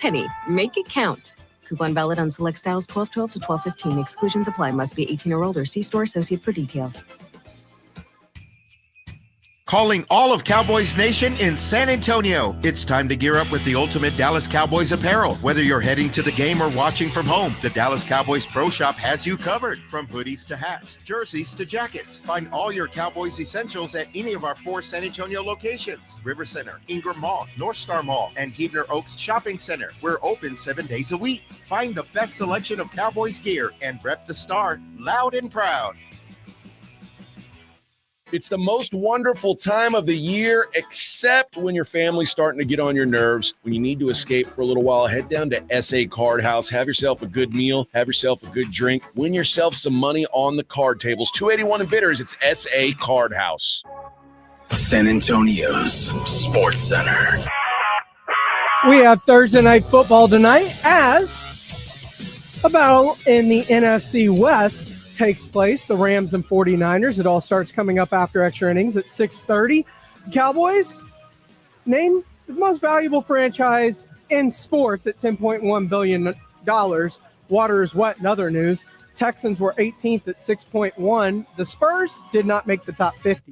penny. Make it count. Coupon valid on select styles 12/12 to 12/15. Exclusions apply. Must be 18 or older. See store associate for details. Calling all of Cowboys Nation in San Antonio. It's time to gear up with the ultimate Dallas Cowboys apparel. Whether you're heading to the game or watching from home, the Dallas Cowboys Pro Shop has you covered. From hoodies to hats, jerseys to jackets. Find all your Cowboys essentials at any of our 4 San Antonio locations. River Center, Ingram Mall, North Star Mall, and Huebner Oaks Shopping Center. We're open 7 days a week. Find the best selection of Cowboys gear and rep the star loud and proud. It's the most wonderful time of the year, except when your family's starting to get on your nerves. When you need to escape for a little while, head down to SA Card House. Have yourself a good meal. Have yourself a good drink. Win yourself some money on the card tables. 281 and bidders. It's SA Card House. San Antonio's Sports Center. We have Thursday Night Football tonight as a battle in the NFC West takes place, the Rams and 49ers. It all starts coming up after extra innings at 6:30. Cowboys named the most valuable franchise in sports at $10.1 billion. Water is wet in other news. Texans were 18th at 6.1. The Spurs did not make the top 50.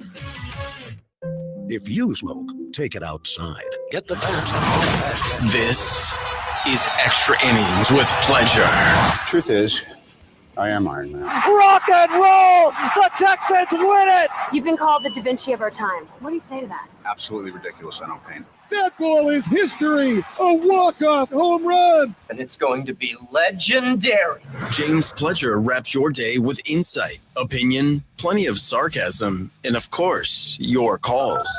If you smoke, take it outside. Get the facts out. This is Extra Innings with Pleasure. Truth is, I am Iron Man. Rock and roll! The Texans win it! You've been called the Da Vinci of our time. What do you say to that? Absolutely ridiculous. I don't paint. That goal is history! A walk-off home run! And it's going to be legendary. James Pledger wraps your day with insight, opinion, plenty of sarcasm, and of course, your calls.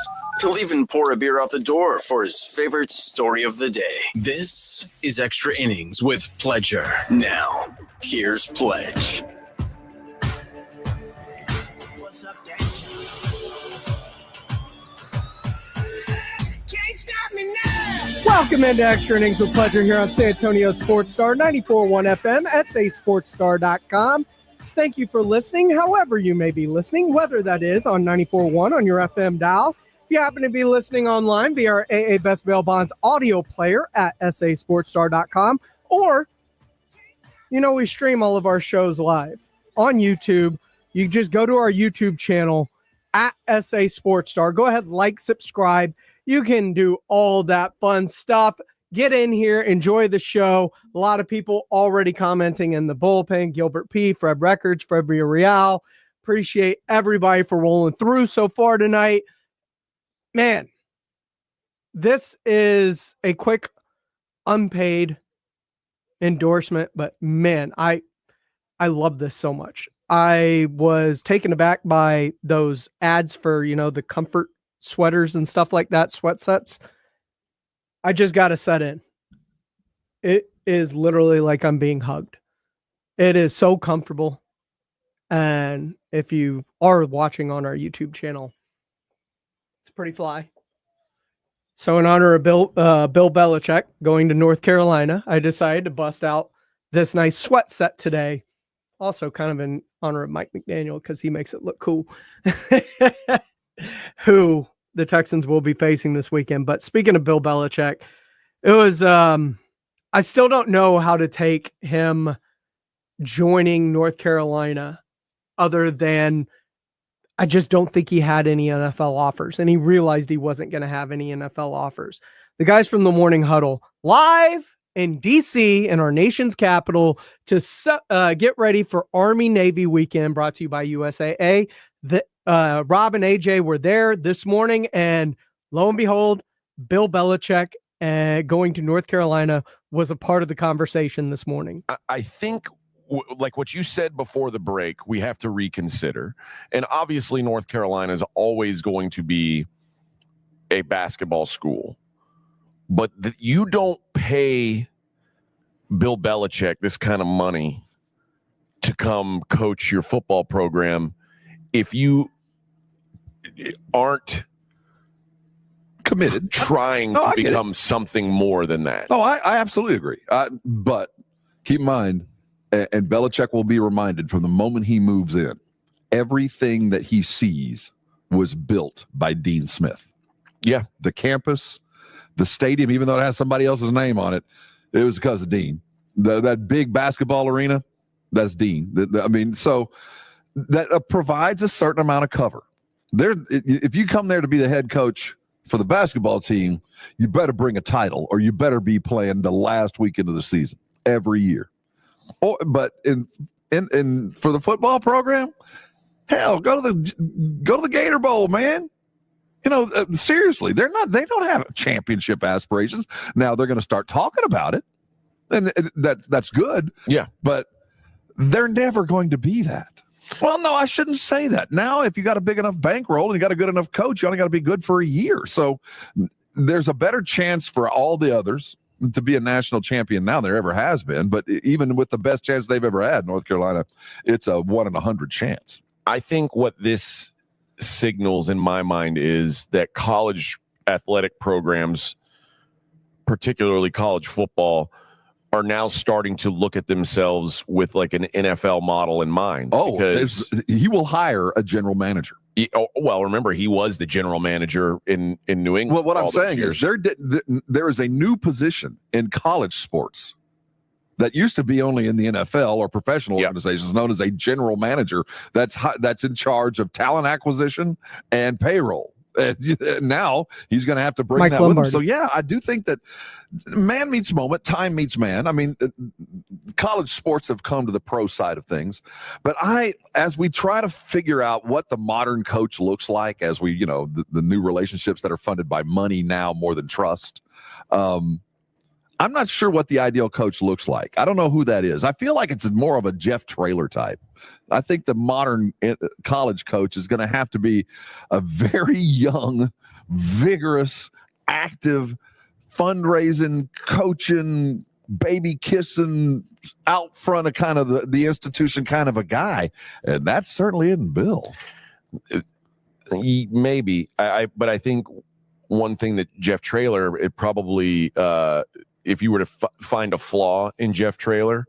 He'll even pour a beer out the door for his favorite story of the day. This is Extra Innings with Pledger. Now, here's Pledge. What's up, Danger? Can't stop me now. Welcome into Extra Innings with Pleasure here on San Antonio Sports Star, 94.1 FM, sasportstar.com. Thank you for listening, however you may be listening, whether that is on 94.1 on your FM dial. If you happen to be listening online via our AA Best Bail Bonds audio player at sasportstar.com, or, we stream all of our shows live on YouTube. You just go to our YouTube channel at SA Sports Star. Go ahead, like, subscribe. You can do all that fun stuff. Get in here, enjoy the show. A lot of people already commenting in the bullpen. Gilbert P., Fred Records, Fred Villarreal. Appreciate everybody for rolling through so far tonight. Man, this is a quick, unpaid endorsement, but man, I love this so much. I was taken aback by those ads for, the comfort sweaters and stuff like that, sweat sets. I just got to set in. It is literally like I'm being hugged. It is so comfortable. And if you are watching on our YouTube channel, it's pretty fly. So in honor of Bill Belichick going to North Carolina, I decided to bust out this nice sweat set today. Also kind of in honor of Mike McDaniel because he makes it look cool. Who the Texans will be facing this weekend. But speaking of Bill Belichick, it was I still don't know how to take him joining North Carolina other than I just don't think he had any NFL offers, and he realized he wasn't going to have any NFL offers. The guys from the Morning Huddle live in D.C. in our nation's capital to get ready for Army-Navy weekend brought to you by USAA. Rob and AJ were there this morning, and lo and behold, Bill Belichick going to North Carolina was a part of the conversation this morning. I think like what you said before the break, we have to reconsider. And obviously North Carolina is always going to be a basketball school, but you don't pay Bill Belichick this kind of money to come coach your football program if you aren't committed, trying to become something more than that. Oh, I absolutely agree. But keep in mind, and Belichick will be reminded from the moment he moves in, everything that he sees was built by Dean Smith. Yeah. The campus, the stadium, even though it has somebody else's name on it, It was because of Dean. That big basketball arena, that's Dean. So that provides a certain amount of cover. If you come there to be the head coach for the basketball team, you better bring a title, or you better be playing the last weekend of the season every year. But for the football program, hell, go to the Gator Bowl, man. Seriously, they don't have championship aspirations. Now they're going to start talking about it, and that's good. Yeah, but they're never going to be that. Well, no, I shouldn't say that. Now, if you got a big enough bankroll and you got a good enough coach, you only got to be good for a year. So there's a better chance for all the others to be a national champion now than there ever has been. But even with the best chance they've ever had, North Carolina, it's a 1 in 100 chance. I think what this signals in my mind is that college athletic programs, particularly college football, are now starting to look at themselves with like an NFL model in mind. Oh, because he will hire a general manager. Remember, he was the general manager in New England. Well, what I'm saying is there is a new position in college sports that used to be only in the NFL or professional organizations, known as a general manager. That's in charge of talent acquisition and payroll. And now he's going to have to bring Mike that Lombardi. with him. So, yeah, I do think that man meets moment, time meets man. I mean, college sports have come to the pro side of things. But as we try to figure out what the modern coach looks like, as we, the new relationships that are funded by money now more than trust, I'm not sure what the ideal coach looks like. I don't know who that is. I feel like it's more of a Jeff Traylor type. I think the modern college coach is going to have to be a very young, vigorous, active, fundraising, coaching, baby kissing, out front of kind of the institution kind of a guy. And that certainly isn't Bill. Maybe. But I think one thing that Jeff Traylor, it probably if you were to find a flaw in Jeff Traylor,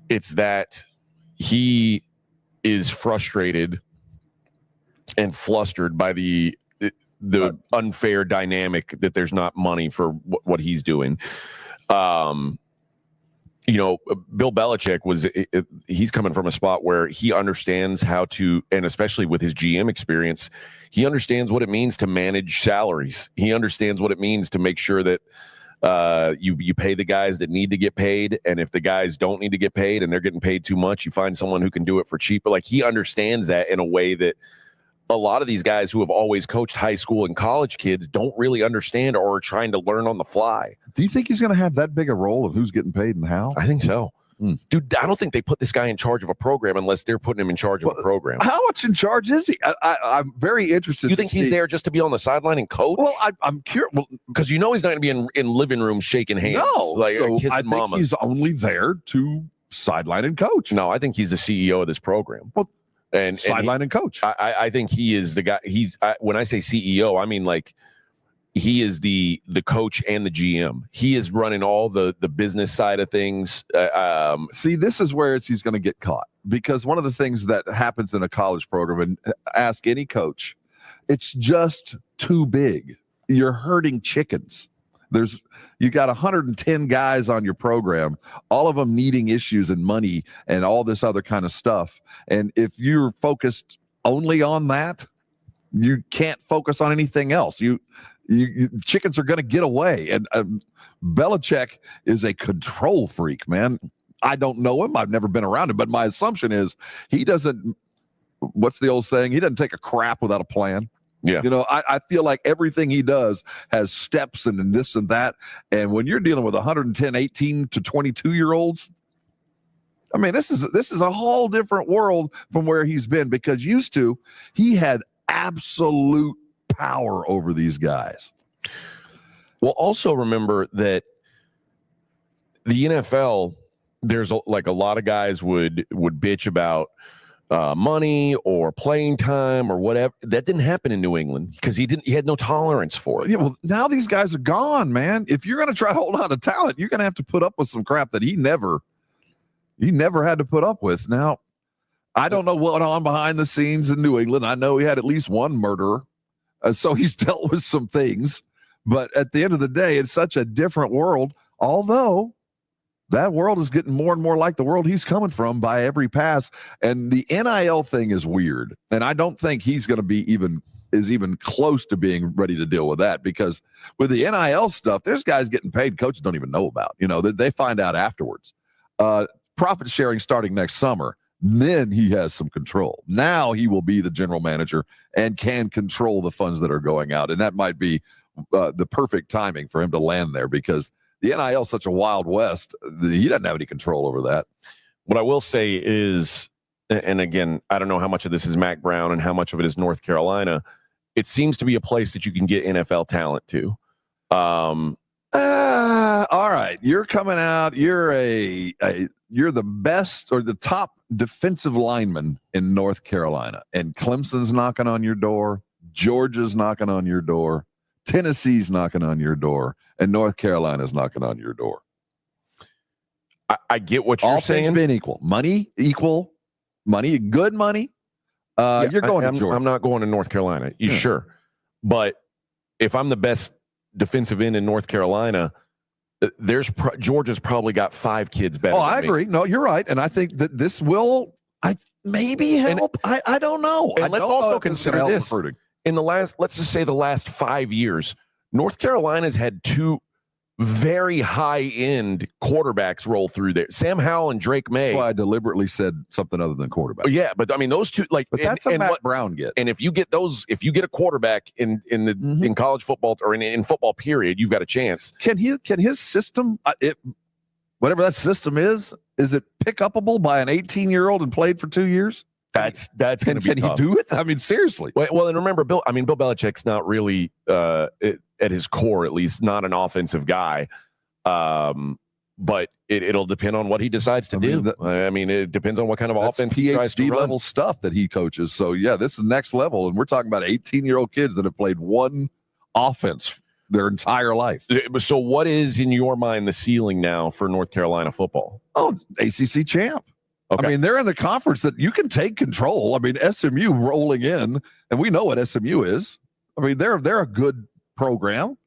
it's that he is frustrated and flustered by the unfair dynamic that there's not money for what he's doing. Bill Belichick he's coming from a spot where he understands how to, and especially with his GM experience, he understands what it means to manage salaries. He understands what it means to make sure that you pay the guys that need to get paid, and if the guys don't need to get paid and they're getting paid too much, you find someone who can do it for cheaper. Like, he understands that in a way that a lot of these guys who have always coached high school and college kids don't really understand or are trying to learn on the fly. Do you think he's going to have that big a role of who's getting paid and how? I think so. Dude, I don't think they put this guy in charge of a program unless they're putting him in charge of a program. How much in charge is he? I'm very interested. You think he's there just to be on the sideline and coach? Well, I'm curious. Because he's not going to be in living rooms shaking hands. No, kissing I think mamas. he's only there to sideline and coach. No, I think he's the CEO of this program. Well, and sideline and coach. I think he is the guy. When I say CEO, I mean like he is the coach and the GM. He is running all the business side of things. See, this is where he's going to get caught, because one of the things that happens in a college program, and ask any coach, it's just too big. You're herding chickens. You got 110 guys on your program, all of them needing issues and money and all this other kind of stuff. And if you're focused only on that, you can't focus on anything else. You chickens are going to get away. And Belichick is a control freak, man. I don't know him. I've never been around him, but my assumption is he doesn't, what's the old saying? He doesn't take a crap without a plan. Yeah. I feel like everything he does has steps and this and that. And when you're dealing with 110, 18 to 22-year-olds, I mean, this is a whole different world from where he's been, because he had absolute power over these guys. Well, also remember that the NFL, there's a lot of guys would bitch about money or playing time or whatever. That didn't happen in New England because he had no tolerance for it. Yeah, well, now these guys are gone, man. If you're going to try to hold on to talent, you're going to have to put up with some crap that he never had to put up with. Now, I don't know what went on behind the scenes in New England. I know he had at least one murderer, so he's dealt with some things. But at the end of the day, it's such a different world. Although that world is getting more and more like the world he's coming from by every pass. And the NIL thing is weird. And I don't think he's going to be even close to being ready to deal with that, because with the NIL stuff, there's guys getting paid coaches don't even know about. They find out afterwards. Profit sharing starting next summer. Then he has some control. Now he will be the general manager and can control the funds that are going out. And that might be the perfect timing for him to land there, because the NIL is such a wild west. He doesn't have any control over that. What I will say is, and again, I don't know how much of this is Mac Brown and how much of it is North Carolina. It seems to be a place that you can get NFL talent to. All right, you're coming out. You're you're the best or the top defensive lineman in North Carolina, and Clemson's knocking on your door. Georgia's knocking on your door. Tennessee's knocking on your door, and North Carolina's knocking on your door. I get what you're saying. All things being equal, good money. You're going to Georgia. I'm not going to North Carolina. Sure, but if I'm the best defensive end in North Carolina, Georgia's probably got 5 kids better. Oh, I agree. No, you're right, and I think that this will maybe help. I don't know. And let's also consider this. In let's just say the last 5 years, North Carolina's had 2 very high-end quarterbacks roll through there. Sam Howell and Drake May. Well, I deliberately said something other than quarterback. Yeah, but I mean those two, but that's a Matt Brown get. And if you get a quarterback in college football or in football period, you've got a chance. Can his system, whatever that system is it pick upable by an 18-year-old and played for 2 years? That's going to be Can tough. he do it? I mean, seriously. Well, and remember, Bill Belichick's not really, at his core, at least, not an offensive guy. But it'll depend on what he decides to do. It depends on what kind of offense he tries to PhD run. level stuff that he coaches. So, yeah, this is next level. And we're talking about 18-year-old kids that have played one offense their entire life. So what is, in your mind, the ceiling now for North Carolina football? Oh, ACC champ. Okay. I mean, they're in the conference that you can take control. I mean, SMU rolling in, and we know what SMU is. I mean, they're a good program.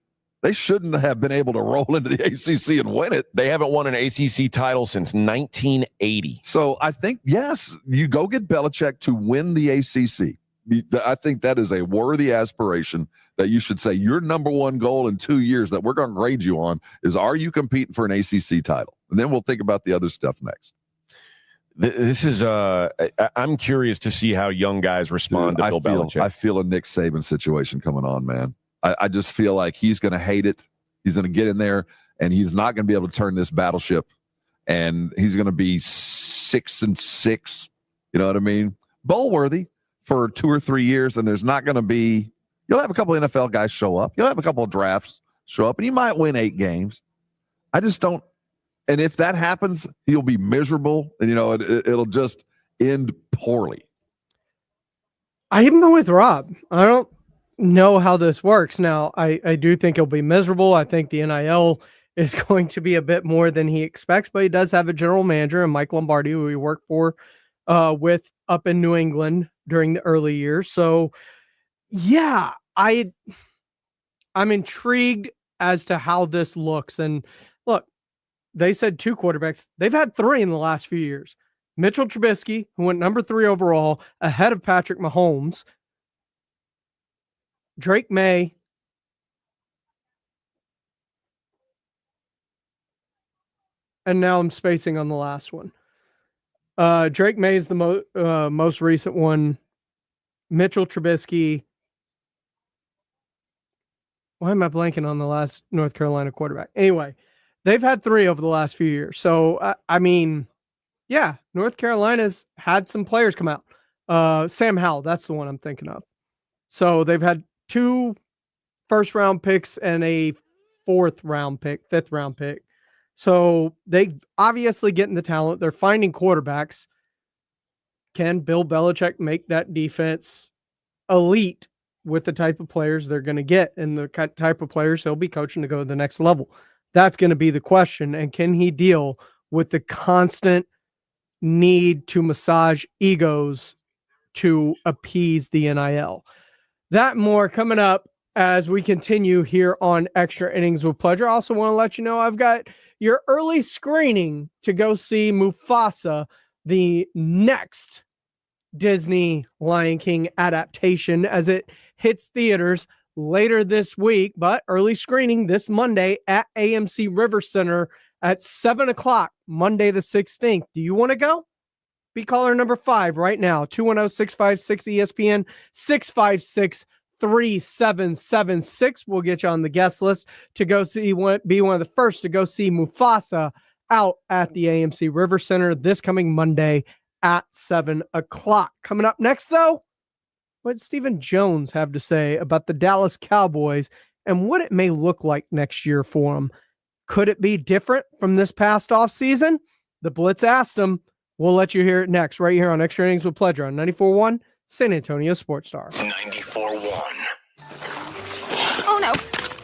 They shouldn't have been able to roll into the ACC and win it. They haven't won an ACC title since 1980. So I think, yes, you go get Belichick to win the ACC. I think that is a worthy aspiration that you should say your number one goal in 2 years that we're going to grade you on is, are you competing for an ACC title? And then we'll think about the other stuff next. This is I'm curious to see how young guys respond to Bill Belichick. I feel a Nick Saban situation coming on, man. I just feel like he's going to hate it. He's going to get in there, and he's not going to be able to turn this battleship, and he's going to be 6-6. You know what I mean? Bowl worthy for 2 or 3 years, and there's not going to be. You'll have a couple of NFL guys show up. You'll have a couple of drafts show up, and you might win 8 games. I just don't. And if that happens, he'll be miserable, and it'll just end poorly. I'm with Rob. I don't know how this works. Now, I do think he'll be miserable. I think the NIL is going to be a bit more than he expects, but he does have a general manager, and Mike Lombardi, who he worked for with up in New England during the early years. So, yeah, I'm intrigued as to how this looks. And look, they said 2 quarterbacks. They've had 3 in the last few years. Mitchell Trubisky, who went number 3 overall, ahead of Patrick Mahomes. Drake May. And now I'm spacing on the last one. Drake May is the most recent one. Mitchell Trubisky. Why am I blanking on the last North Carolina quarterback? Anyway, they've had 3 over the last few years. So, yeah, North Carolina's had some players come out. Sam Howell, that's the one I'm thinking of. So they've had 2 first-round picks and a 5th-round pick. So they obviously getting the talent. They're finding quarterbacks. Can Bill Belichick make that defense elite with the type of players they're going to get and the type of players he'll be coaching to go to the next level? That's going to be the question. And can he deal with the constant need to massage egos to appease the NIL? That more coming up as we continue here on Extra Innings with Pleasure. I also want to let you know I've got your early screening to go see Mufasa, the next Disney Lion King adaptation, as it hits theaters later this week, but early screening this Monday at AMC River Center at 7 o'clock, Monday the 16th. Do you want to go? Be caller number 5 right now, 210-656-ESPN, 656-3776. We'll get you on the guest list to go see, be one of the first to go see Mufasa out at the AMC River Center this coming Monday at 7 o'clock. Coming up next, though, what does Stephen Jones have to say about the Dallas Cowboys and what it may look like next year for them? Could it be different from this past offseason? The Blitz asked him. We'll let you hear it next, right here on Extra Innings with Pleasure on 94.1 San Antonio Sports Star. 94.1. Oh no,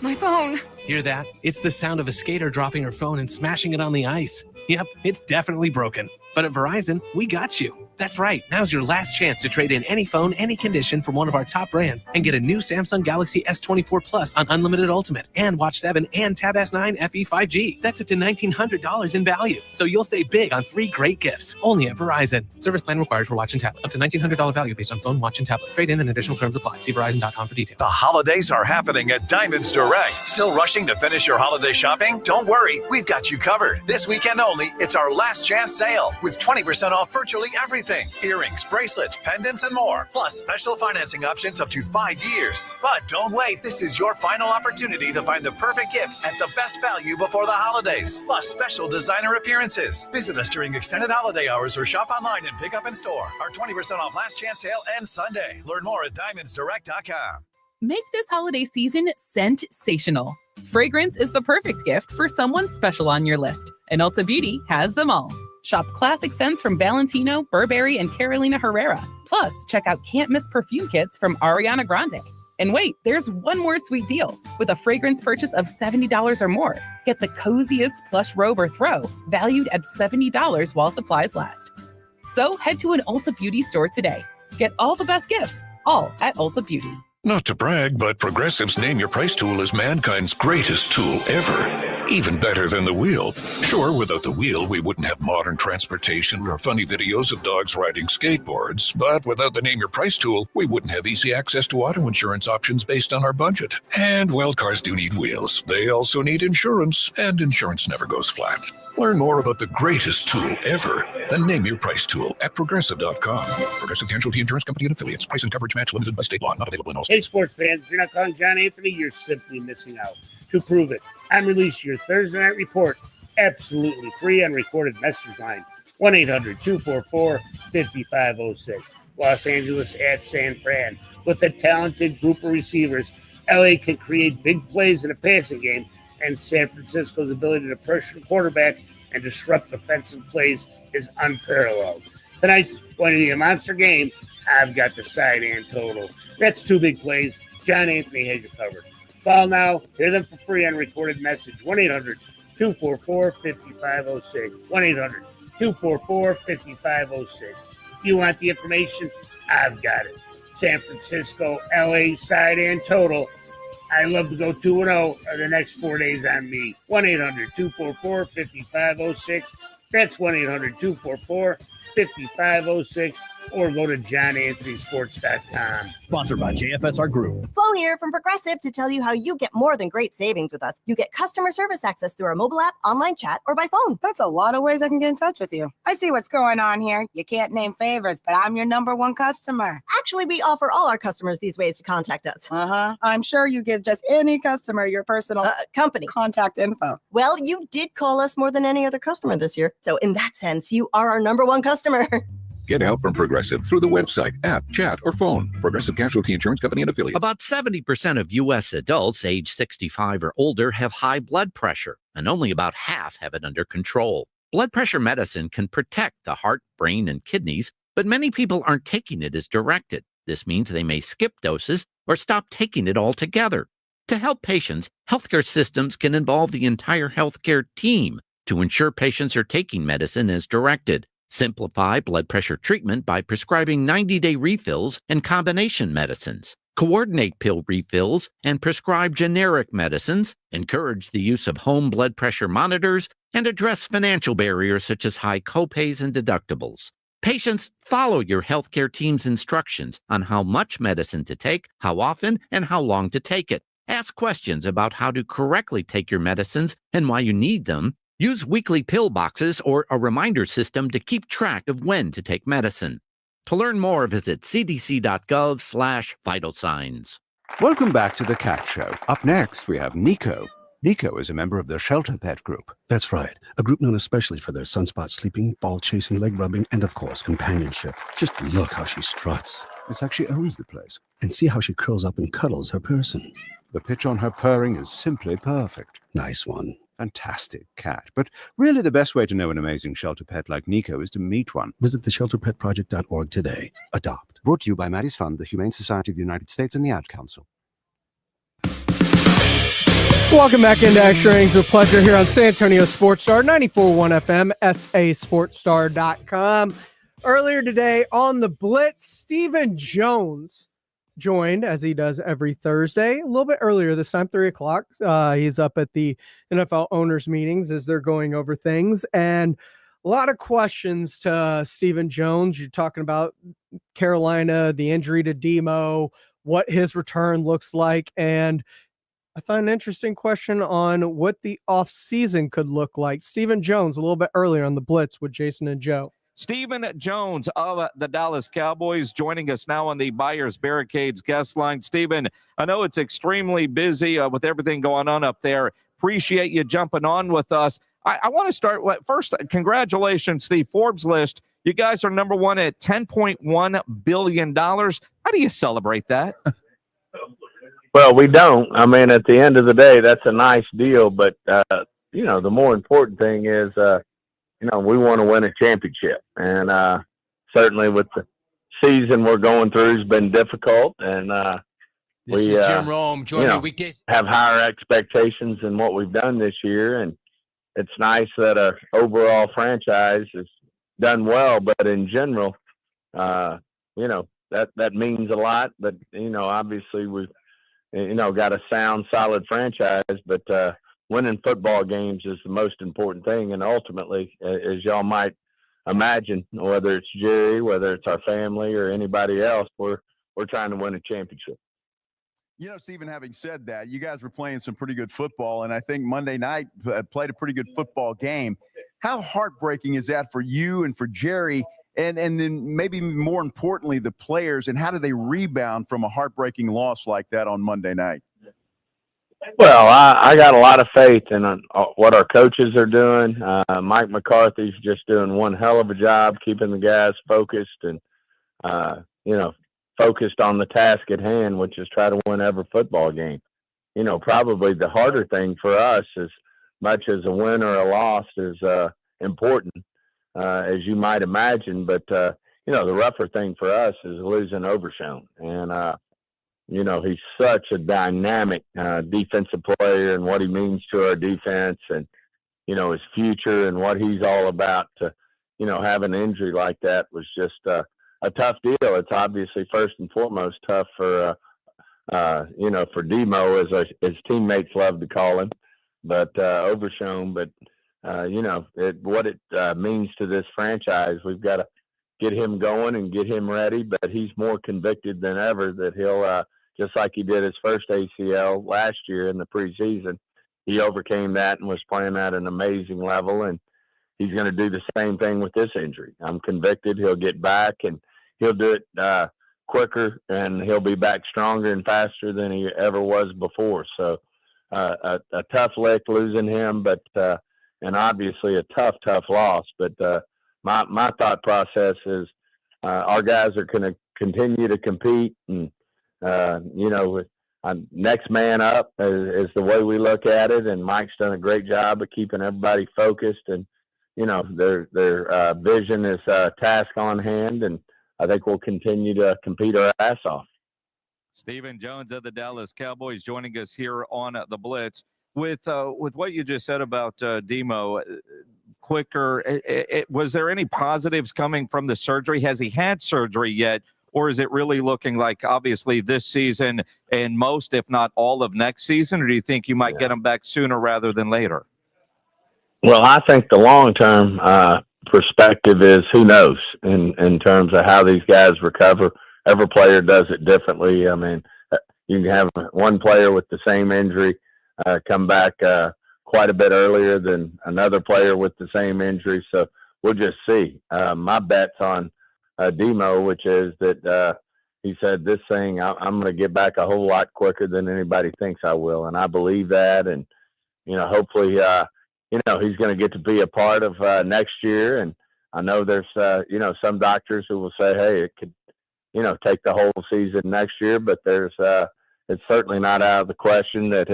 my phone. Hear that? It's the sound of a skater dropping her phone and smashing it on the ice. Yep, it's definitely broken. But at Verizon, we got you. That's right. Now's your last chance to trade in any phone, any condition from one of our top brands and get a new Samsung Galaxy S24 Plus on Unlimited Ultimate and Watch 7 and Tab S9 FE 5G. That's up to $1,900 in value. So you'll save big on 3 great gifts. Only at Verizon. Service plan required for watch and tablet. Up to $1,900 value based on phone, watch, and tablet. Trade in and additional terms apply. See Verizon.com for details. The holidays are happening at Diamonds Direct. Still rushing to finish your holiday shopping? Don't worry. We've got you covered. This weekend only, it's our last chance sale with 20% off virtually everything. Earrings, bracelets, pendants, and more. Plus special financing options up to 5 years. But don't wait. This is your final opportunity to find the perfect gift at the best value before the holidays. Plus special designer appearances. Visit us during extended holiday hours or shop online and pick up in store. Our 20% off last chance sale ends Sunday. Learn more at diamondsdirect.com. Make this holiday season sensational. Fragrance is the perfect gift for someone special on your list, and Ulta Beauty has them all. Shop classic scents from Valentino, Burberry, and Carolina Herrera. Plus, check out can't-miss perfume kits from Ariana Grande. And wait, there's one more sweet deal. With a fragrance purchase of $70 or more, get the coziest plush robe or throw, valued at $70 while supplies last. So head to an Ulta Beauty store today. Get all the best gifts, all at Ulta Beauty. Not to brag, but Progressive's Name Your Price tool is mankind's greatest tool ever. Even better than the wheel. Sure, without the wheel, we wouldn't have modern transportation or funny videos of dogs riding skateboards. But without the Name Your Price tool, we wouldn't have easy access to auto insurance options based on our budget. And, well, cars do need wheels. They also need insurance, and insurance never goes flat. Learn more about the greatest tool ever, the Name Your Price tool at Progressive.com. Progressive Casualty Insurance Company and Affiliates. Price and coverage match limited by state law. Not available in all states. Hey, sports fans, if you're not calling John Anthony, you're simply missing out. To prove it, I'm releasing your Thursday night report absolutely free on recorded message line 1-800-244-5506. Los Angeles at San Fran. With a talented group of receivers, LA can create big plays in a passing game, and San Francisco's ability to pressure the quarterback and disrupt offensive plays is unparalleled. Tonight's going to be a monster game. I've got the side and total. That's 2 big plays. John Anthony has you covered. Call now. Hear them for free on recorded message. 1-800-244-5506. 1-800-244-5506. You want the information? I've got it. San Francisco, LA, side and total. I love to go 2-0 the next 4 days on me. 1-800-244-5506. That's 1-800-244-5506. Or go to johnanthonysports.com. Sponsored by JFSR Group. Flo here from Progressive to tell you how you get more than great savings with us. You get customer service access through our mobile app, online chat, or by phone. That's a lot of ways I can get in touch with you. I see what's going on here. You can't name favorites, but I'm your number one customer. Actually, we offer all our customers these ways to contact us. I'm sure you give just any customer your personal company contact info. Well, you did call us more than any other customer this year. So in that sense, you are our number one customer. Get help from Progressive through the website, app, chat, or phone. Progressive Casualty Insurance Company and Affiliates. About 70% of U.S. adults age 65 or older have high blood pressure, and only about half have it under control. Blood pressure medicine can protect the heart, brain, and kidneys, but many people aren't taking it as directed. This means they may skip doses or stop taking it altogether. To help patients, healthcare systems can involve the entire healthcare team to ensure patients are taking medicine as directed. Simplify blood pressure treatment by prescribing 90-day refills and combination medicines. coordinate pill refills, and prescribe generic medicines, encourage the use of home blood pressure monitors, and address financial barriers such as high copays and deductibles. Patients, follow your healthcare team's instructions on how much medicine to take, how often, and how long to take it. Ask questions about how to correctly take your medicines and why you need them. Use weekly pill boxes or a reminder system to keep track of when to take medicine. To learn more, visit cdc.gov/vital signs. Welcome back to the Cat Show. Up next, we have Nico. Nico is a member of the Shelter Pet Group. That's right. A group known especially for their sunspot sleeping, ball chasing, leg rubbing, and of course, companionship. Just look how she struts. It's like she owns the place. And see how she curls up and cuddles her person. The pitch on her purring is simply perfect. Nice one. Fantastic cat. But really the best way to know an amazing shelter pet like Nico is to meet one. Visit theshelterpetproject.org today. Adopt. Brought to you by Maddie's Fund, the Humane Society of the United States, and the Ad Council. Welcome back into Extra Innings with Pleasure here on San Antonio Sports Star, 94.1 FM, sasportstar.com. Earlier today on the Blitz, Stephen Jones joined, as he does every Thursday, a little bit earlier this time, 3 o'clock. He's up at the NFL owners meetings as they're going over things, and a lot of questions to Stephen Jones. You're talking about Carolina, the injury to Demo, what his return looks like, and I thought an interesting question on what the offseason could look like. Stephen Jones, a little bit earlier on the Blitz with Jason and Joe. Stephen Jones of the Dallas Cowboys joining us now on the Buyers Barricades guest line. Stephen, I know it's extremely busy with everything going on up there. Appreciate you jumping on with us. I want to start with, first, congratulations, the Forbes list. You guys are number one at $10.1 billion. How do you celebrate that? Well, we don't. I mean, at the end of the day, that's a nice deal. But, the more important thing is, we want to win a championship. And certainly with the season we're going through has been difficult. And this is Jim Rome. Join me weekdays. Have higher expectations than what we've done this year. And it's nice that our overall franchise has done well. But in general, that means a lot. But, obviously we've, got a sound, solid franchise, but winning football games is the most important thing. And ultimately, as y'all might imagine, whether it's Jerry, whether it's our family or anybody else, we're trying to win a championship. Stephen, having said that, you guys were playing some pretty good football, and I think Monday night played a pretty good football game. How heartbreaking is that for you and for Jerry? And then maybe more importantly, the players, and how do they rebound from a heartbreaking loss like that on Monday night? Well, I got a lot of faith in what our coaches are doing. Mike McCarthy's just doing one hell of a job keeping the guys focused and, focused on the task at hand, which is try to win every football game. Probably the harder thing for us, as much as a win or a loss, is important. As you might imagine, but the rougher thing for us is losing Overshown, and he's such a dynamic defensive player, and what he means to our defense, and his future and what he's all about. To have an injury like that was just a tough deal. It's obviously first and foremost tough for for Demo, as his teammates love to call him, but Overshown, but. What it means to this franchise. We've got to get him going and get him ready, but he's more convicted than ever that he'll, just like he did his first ACL last year in the preseason, he overcame that and was playing at an amazing level, and he's going to do the same thing with this injury. I'm convicted he'll get back, and he'll do it quicker, and he'll be back stronger and faster than he ever was before. So a tough lick losing him, but and obviously a tough loss. But my thought process is our guys are going to continue to compete, and next man up is the way we look at it. And Mike's done a great job of keeping everybody focused, and their vision is task on hand, and I think we'll continue to compete our ass off. Stephen Jones of the Dallas Cowboys joining us here on the Blitz. With what you just said about Demo, quicker, was there any positives coming from the surgery? Has he had surgery yet, or is it really looking like obviously this season and most, if not all of next season, or do you think you might get him back sooner rather than later? Well, I think the long-term perspective is who knows in terms of how these guys recover. Every player does it differently. I mean, you can have one player with the same injury come back quite a bit earlier than another player with the same injury. So we'll just see. My bet's on Demo, which is that he said this thing, I'm going to get back a whole lot quicker than anybody thinks I will. And I believe that. And, hopefully, he's going to get to be a part of next year. And I know there's, some doctors who will say, hey, it could, take the whole season next year, but it's certainly not out of the question that,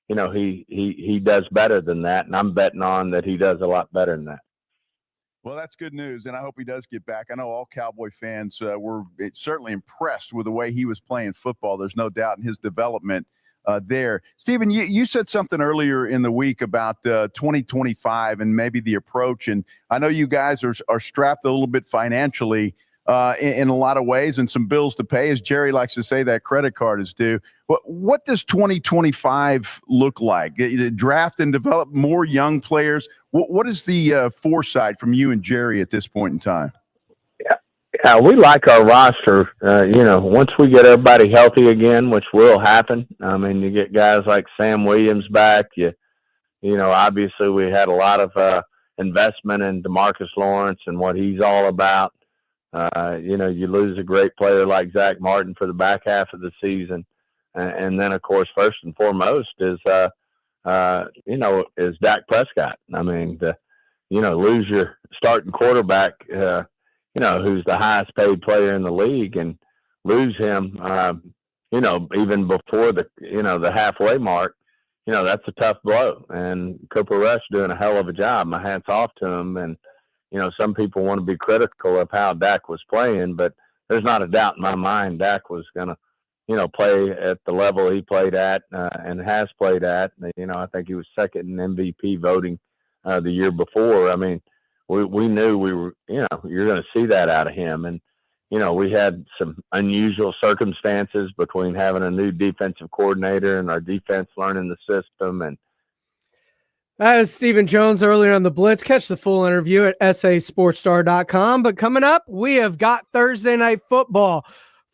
he does better than that. And I'm betting on that he does a lot better than that. Well, that's good news, and I hope he does get back. I know all Cowboy fans were certainly impressed with the way he was playing football. There's no doubt in his development there. Stephen, you said something earlier in the week about 2025 and maybe the approach, and I know you guys are strapped a little bit financially in a lot of ways and some bills to pay. As Jerry likes to say, that credit card is due. What does 2025 look like? Draft and develop more young players? What is the foresight from you and Jerry at this point in time? Yeah, we like our roster. Once we get everybody healthy again, which will happen. I mean, you get guys like Sam Williams back. Obviously we had a lot of investment in DeMarcus Lawrence and what he's all about. You lose a great player like Zach Martin for the back half of the season. And then, of course, first and foremost is Dak Prescott. I mean, lose your starting quarterback, who's the highest paid player in the league, and lose him, even before the halfway mark, that's a tough blow. And Cooper Rush doing a hell of a job. My hat's off to him. And, some people want to be critical of how Dak was playing, but there's not a doubt in my mind Dak was going to, play at the level he played at and has played at. I think he was second in MVP voting the year before. I mean, we knew we were, you're going to see that out of him. And, we had some unusual circumstances between having a new defensive coordinator and our defense learning the system. And that is Stephen Jones earlier on the Blitz. Catch the full interview at sasportstar.com. But coming up, we have got Thursday Night Football.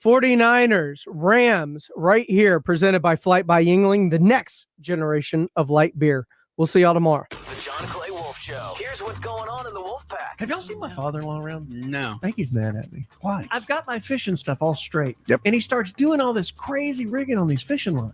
49ers, Rams, right here, presented by Flight by Yingling, the next generation of light beer. We'll see y'all tomorrow. The John Clay Wolf Show. Here's what's going on in the Wolf Pack. Have y'all seen my father-in-law around? No. I think he's mad at me. Why? I've got my fishing stuff all straight. Yep. And he starts doing all this crazy rigging on these fishing lines.